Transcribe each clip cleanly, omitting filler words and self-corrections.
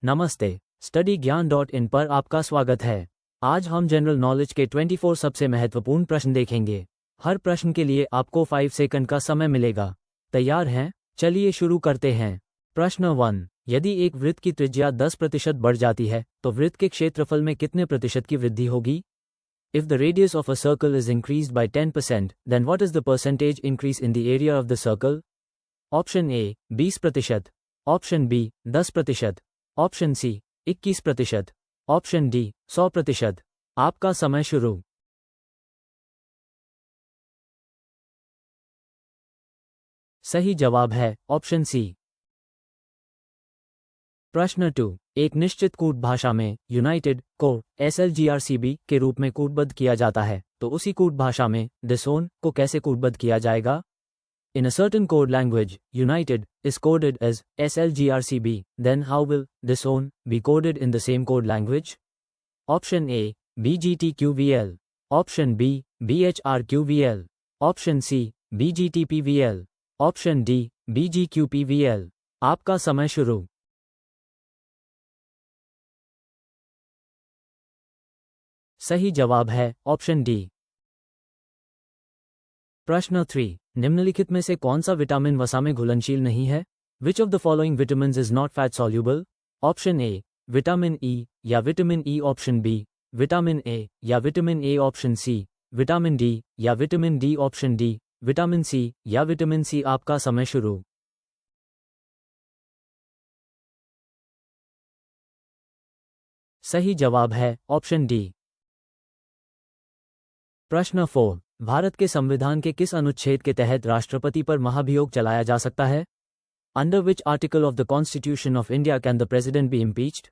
नमस्ते, स्टडी ज्ञान .in पर आपका स्वागत है। आज हम जनरल नॉलेज के 24 सबसे महत्वपूर्ण प्रश्न देखेंगे। हर प्रश्न के लिए आपको 5 सेकंड का समय मिलेगा। तैयार हैं? चलिए शुरू करते हैं। प्रश्न 1, यदि एक वृत्त की त्रिज्या 10% बढ़ जाती है तो वृत्त के क्षेत्रफल में कितने प्रतिशत की वृद्धि होगी? If the radius of a circle is increased by 10%, then what is the percentage increase in the area of the circle? Option A 20%, option B 10%, option C 21%, option D 100%। आपका समय शुरू। सही जवाब है ऑप्शन सी। प्रश्न 2, एक निश्चित कूट भाषा में यूनाइटेड को SLGRCB के रूप में कूटबद्ध किया जाता है, तो उसी कूट भाषा में डिसोन को कैसे कूटबद्ध किया जाएगा? In a certain code language, United is coded as SLGRCB, then how will disown be coded in the same code language? Option A, BGTQVL, Option B, BHRQVL, Option C, BGTPVL, Option D, BGQPVL। आपका समय शुरू। सही जवाब है option D. प्रश्न 3, निम्नलिखित में से कौन सा विटामिन वसा में घुलनशील नहीं है? Which of the following vitamins is not fat soluble? Option A vitamin E या vitamin E, option B vitamin A या vitamin A, option C vitamin D या vitamin D, option D vitamin C या vitamin सी। आपका समय शुरू। सही जवाब है ऑप्शन डी। प्रश्न 4, भारत के संविधान के किस अनुच्छेद के तहत राष्ट्रपति पर महाभियोग चलाया जा सकता है? Under which article of the constitution of India can the president be impeached?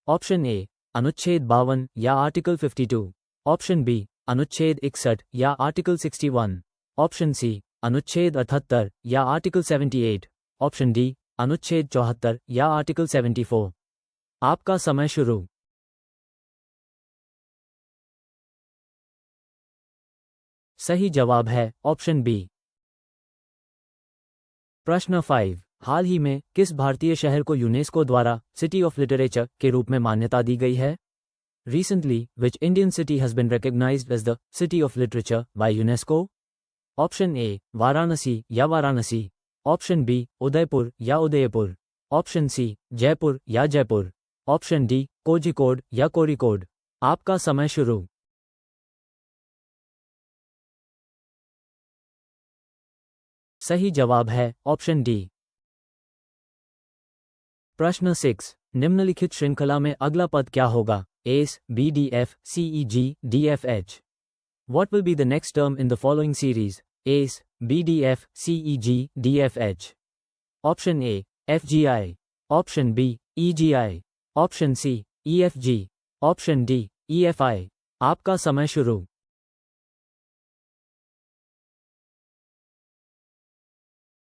Option A अनुच्छेद 52 या आर्टिकल 52, ऑप्शन बी अनुच्छेद 61 या आर्टिकल 61, ऑप्शन सी अनुच्छेद 78 या आर्टिकल 78, ऑप्शन डी अनुच्छेद 74 या आर्टिकल 74। आपका समय शुरू। सही जवाब है ऑप्शन बी। प्रश्न 5, हाल ही में किस भारतीय शहर को यूनेस्को द्वारा सिटी ऑफ लिटरेचर के रूप में मान्यता दी गई है? Recently, which Indian city has been recognized as the city of literature by UNESCO? Option A Varanasi या वाराणसी, ऑप्शन बी उदयपुर या उदयपुर, ऑप्शन सी जयपुर या जयपुर, ऑप्शन डी कोझिकोड या कोरिकोड। आपका समय शुरू। सही जवाब है ऑप्शन डी। प्रश्न 6, निम्नलिखित श्रृंखला में अगला पद क्या होगा? S, BDF, CEG, DFH। What will be the next term in the following series? ACE, BDF, CEG, DFH। Option A FGI, option B EGI, option C EFG, option D EFI। आपका समय शुरू।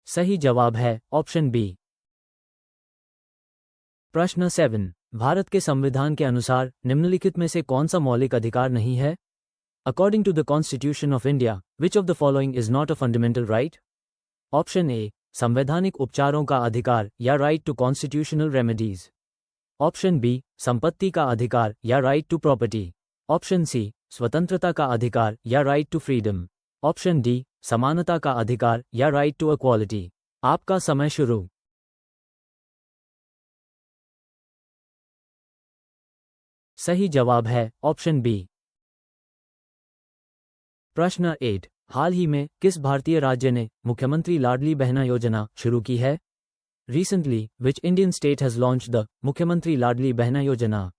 सही जवाब है ऑप्शन बी। प्रश्न 7, भारत के संविधान के अनुसार निम्नलिखित में से कौन सा मौलिक अधिकार नहीं है? According to the Constitution of India, which of the following is not a fundamental right? Option A संवैधानिक उपचारों का अधिकार या right to constitutional remedies, option B संपत्ति का अधिकार या right to property, option C स्वतंत्रता का अधिकार या right to freedom, option D समानता का अधिकार या राइट टू इक्वालिटी। आपका समय शुरू। सही जवाब है ऑप्शन बी। प्रश्न 8, हाल ही में किस भारतीय राज्य ने मुख्यमंत्री लाडली बहना योजना शुरू की है? Recently, which Indian state has launched the मुख्यमंत्री लाडली बहना योजना?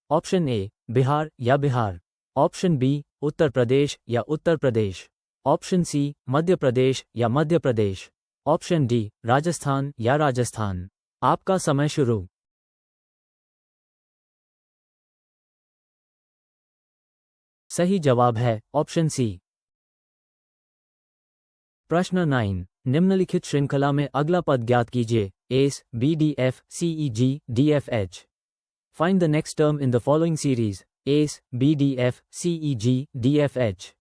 ऑप्शन ए बिहार या बिहार, ऑप्शन बी उत्तर प्रदेश या उत्तर प्रदेश, ऑप्शन सी मध्य प्रदेश या मध्य प्रदेश, ऑप्शन डी राजस्थान या राजस्थान। आपका समय शुरू। सही जवाब है ऑप्शन सी। प्रश्न 9, निम्नलिखित श्रृंखला में अगला पद ज्ञात कीजिए। Ace, BDF, CEG, DFH। Find the next term in the following series. Ace, BDF, CEG, DFH।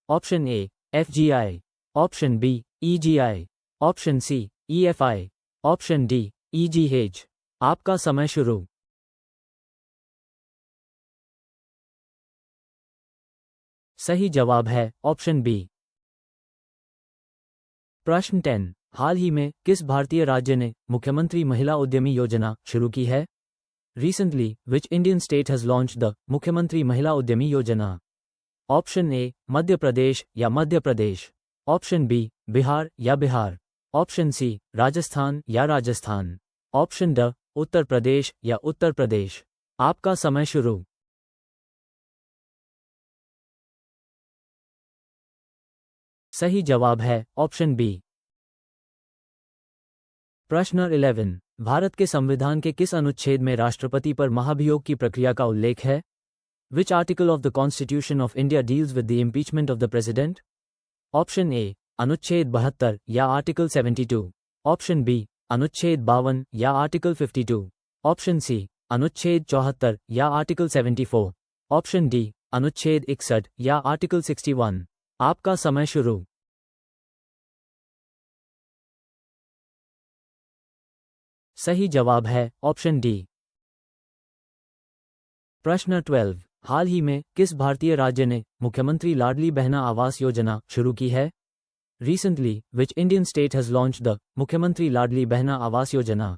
Option A FGI, option B EGI, option C EFI, option D EGH। आपका समय शुरू। सही जवाब है ऑप्शन बी। प्रश्न 10। हाल ही में किस भारतीय राज्य ने मुख्यमंत्री महिला उद्यमी योजना शुरू की है? Recently, which Indian state has launched the मुख्यमंत्री महिला उद्यमी योजना? ऑप्शन ए मध्य प्रदेश या मध्य प्रदेश, ऑप्शन बी बिहार या बिहार, ऑप्शन सी राजस्थान या राजस्थान, ऑप्शन ड उत्तर प्रदेश या उत्तर प्रदेश। आपका समय शुरू। सही जवाब है ऑप्शन बी। प्रश्न 11। भारत के संविधान के किस अनुच्छेद में राष्ट्रपति पर महाभियोग की प्रक्रिया का उल्लेख है? Which article of the Constitution of India deals with the impeachment of the President? Option A अनुच्छेद 72 या आर्टिकल 72, ऑप्शन बी अनुच्छेद 52 या आर्टिकल 52, ऑप्शन सी अनुच्छेद 74 या आर्टिकल 74, ऑप्शन डी अनुच्छेद 61 या आर्टिकल 61। आपका समय शुरू। सही जवाब है ऑप्शन डी। प्रश्न 12। हाल ही में किस भारतीय राज्य ने मुख्यमंत्री लाडली बहना आवास योजना शुरू की है? Recently, which Indian state has launched the मुख्यमंत्री लाडली बहना आवास योजना?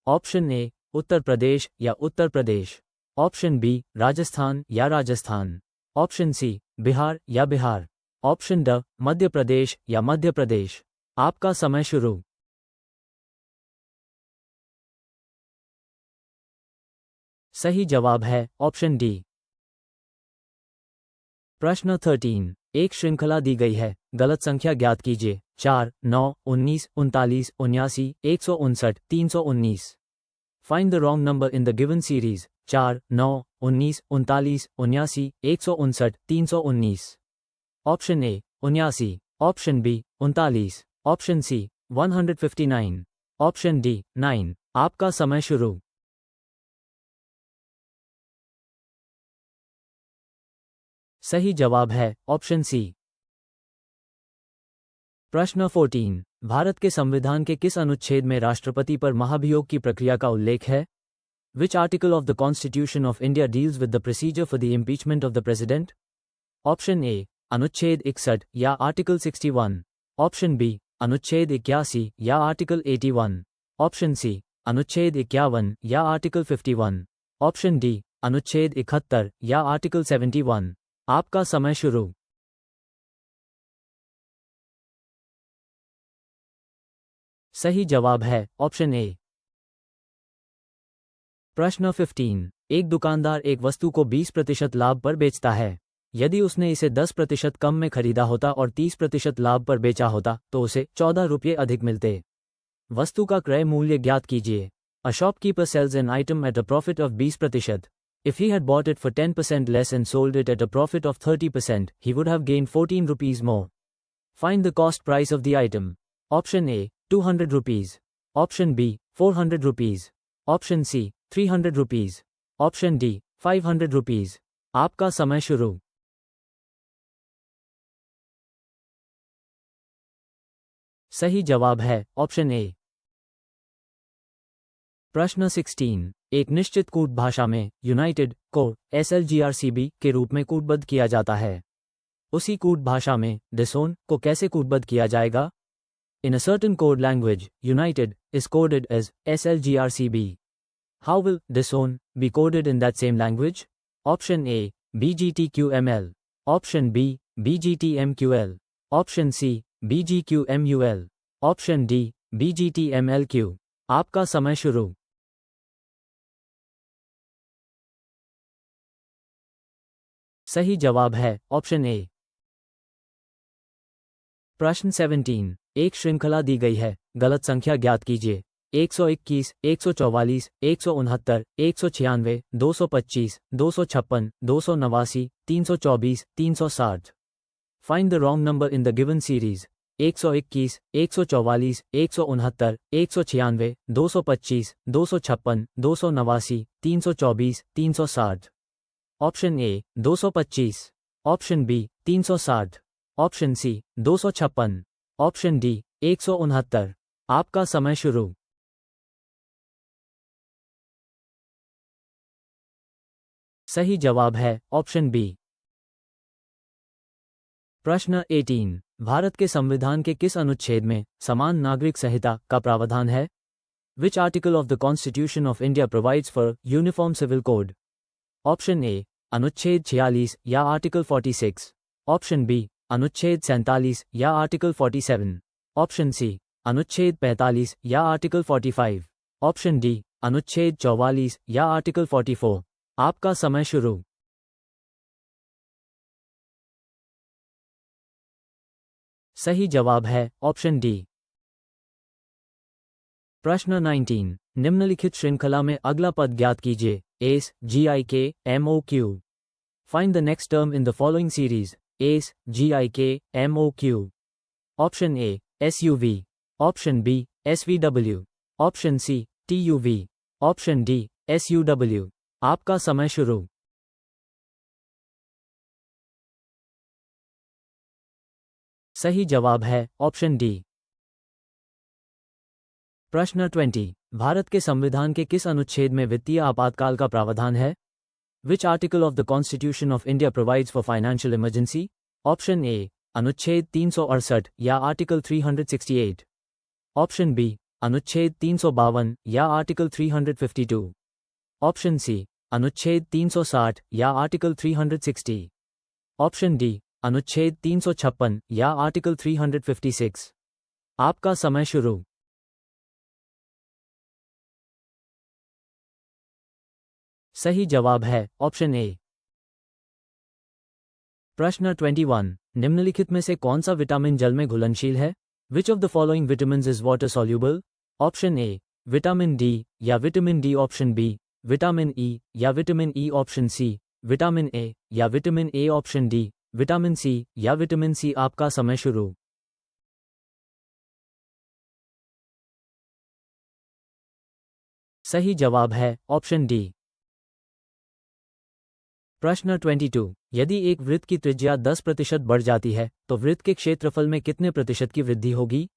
ऑप्शन ए उत्तर प्रदेश या उत्तर प्रदेश, ऑप्शन बी राजस्थान या राजस्थान, ऑप्शन सी बिहार या बिहार, ऑप्शन ड मध्य प्रदेश या मध्य प्रदेश। आपका समय शुरू। सही जवाब है ऑप्शन डी। प्रश्न 13। एक श्रृंखला दी गई है, गलत संख्या ज्ञात कीजिए। 4, 9, 19, 39, 79, 159, 319। Find the wrong number in the given series. 4, 9, 19, 39, 79, 159, 319। Option A 79, option B 39, option C 159, option D 9। आपका समय शुरू। सही जवाब है ऑप्शन सी। प्रश्न 14। भारत के संविधान के किस अनुच्छेद में राष्ट्रपति पर महाभियोग की प्रक्रिया का उल्लेख है? Which article of the Constitution of India deals with the procedure for the impeachment of the president? Option A अनुच्छेद 61 या आर्टिकल 61, ऑप्शन बी अनुच्छेद 81 या आर्टिकल 81, ऑप्शन सी अनुच्छेद 51 या आर्टिकल 51, ऑप्शन डी अनुच्छेद 71 या आर्टिकल 71। आपका समय शुरू। सही जवाब है ऑप्शन ए। प्रश्न 15। एक दुकानदार एक वस्तु को 20% लाभ पर बेचता है। यदि उसने इसे 10% कम में खरीदा होता और 30% लाभ पर बेचा होता तो उसे 14 रुपये अधिक मिलते। वस्तु का क्रय मूल्य ज्ञात कीजिए। A shopkeeper sells an item at a profit of 20%. If he had bought it for 10% less and sold it at a profit of 30%, he would have gained 14 rupees more. Find the cost price of the item. Option A, 200 rupees. Option B, 400 rupees. Option C, 300 rupees. Option D, 500 rupees. आपका समय शुरू। सही जवाब है option A. प्रश्न 16। एक निश्चित कूट भाषा में यूनाइटेड को SLGRCB के रूप में कूटबद्ध किया जाता है। उसी कूट भाषा में डिसोन को कैसे कूटबद्ध किया जाएगा? In a certain code language, United is coded as SLGRCB. How will dison be coded in that same language? Option A BGTQML, option B BGTMQL, option C BGQMUL, option D BGTMLQ। आपका समय शुरू। सही जवाब है option A. प्रश्न 17। एक श्रृंखला दी गई है, गलत संख्या ज्ञात कीजिए। 121, 144, 169, 196, 225, 256, 289, 324, 360। Find the wrong number in the given series. 121, 144, 169, 196, 225, 256, 289, 324, 360। Option A 225, option B 360, option C 256, option D 169। आपका समय शुरू। सही जवाब है ऑप्शन बी। प्रश्न 18। भारत के संविधान के किस अनुच्छेद में समान नागरिक संहिता का प्रावधान है? Which article of the Constitution of India provides for uniform civil code? Option A अनुच्छेद 46 या आर्टिकल 46, ऑप्शन बी अनुच्छेद 47 या आर्टिकल 47, ऑप्शन सी अनुच्छेद 45 या आर्टिकल 45, ऑप्शन डी अनुच्छेद 44 या आर्टिकल 44। आपका समय शुरू। सही जवाब है ऑप्शन डी। प्रश्न 19। निम्नलिखित श्रृंखला में अगला पद ज्ञात कीजिए। ACE, GIK, MOQ। Find the next term in the following series. ACE, GIK, MOQ। Option A SUV, option B SVW, option C TUV, option D SUW। आपका समय शुरू। सही जवाब है ऑप्शन डी। प्रश्न 20। भारत के संविधान के किस अनुच्छेद में वित्तीय आपातकाल का प्रावधान है? Which article of the Constitution of India provides for financial emergency? Option A अनुच्छेद 368 या आर्टिकल 368, ऑप्शन बी अनुच्छेद 352 या आर्टिकल 352, ऑप्शन सी अनुच्छेद 360 या आर्टिकल 360, ऑप्शन डी अनुच्छेद 356 या आर्टिकल 356। आपका समय शुरू। सही जवाब है ऑप्शन ए। प्रश्न 21। निम्नलिखित में से कौन सा विटामिन जल में घुलनशील है? Which of the following vitamins is water soluble? Option A vitamin D या vitamin D, option B vitamin E या vitamin E, option C vitamin A या vitamin A, option D vitamin C या vitamin सी। आपका समय शुरू। सही जवाब है ऑप्शन डी। प्रश्न 22। यदि एक वृत्त की त्रिज्या 10% बढ़ जाती है तो वृत्त के क्षेत्रफल में कितने प्रतिशत की वृद्धि होगी?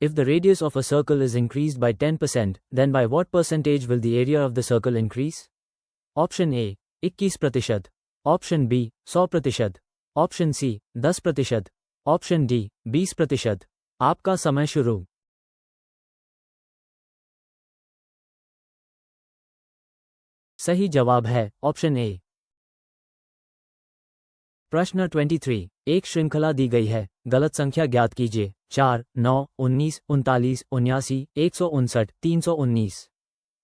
If the radius of a circle is increased by 10%, then by what percentage will the area of the circle increase? Option A 21%, option B 100%, option C 10%, option D 20%। आपका समय शुरू। सही जवाब है ऑप्शन ए। प्रश्न 23। एक श्रृंखला दी गई है, गलत संख्या ज्ञात कीजिए। 4, 9, 19, 39, 79, 159, 319।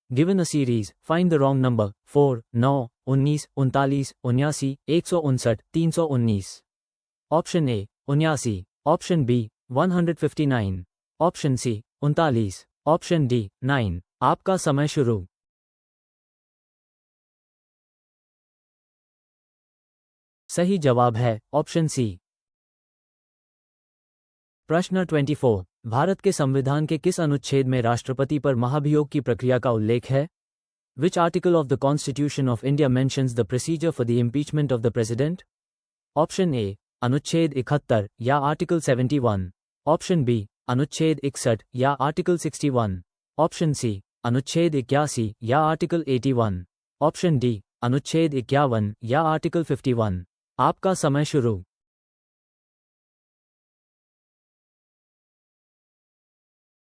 Given a series, find the wrong number. 4, 9, 19, 39, 79, 159, 319। Option A 79, option B 159, option C 39, option D 9। आपका समय शुरू। सही जवाब है ऑप्शन सी। प्रश्न 24। भारत के संविधान के किस अनुच्छेद में राष्ट्रपति पर महाभियोग की प्रक्रिया का उल्लेख है? Which article of the Constitution of India mentions the procedure for the impeachment of the president? Option A अनुच्छेद 71 या आर्टिकल 71, ऑप्शन बी अनुच्छेद 61 या आर्टिकल 61, ऑप्शन सी अनुच्छेद 81 या आर्टिकल 81, ऑप्शन डी अनुच्छेद 51 या आर्टिकल 51। आपका समय शुरू।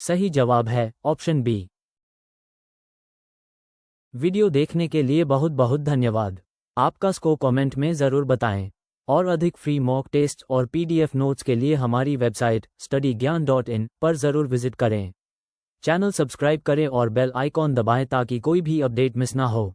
सही जवाब है ऑप्शन बी। वीडियो देखने के लिए बहुत बहुत धन्यवाद। आपका स्कोर कमेंट में ज़रूर बताएं और अधिक फ्री मॉक टेस्ट और PDF नोट्स के लिए हमारी वेबसाइट studyGyan.in पर ज़रूर विजिट करें। चैनल सब्सक्राइब करें और बेल आइकॉन दबाएं ताकि कोई भी अपडेट मिस ना हो।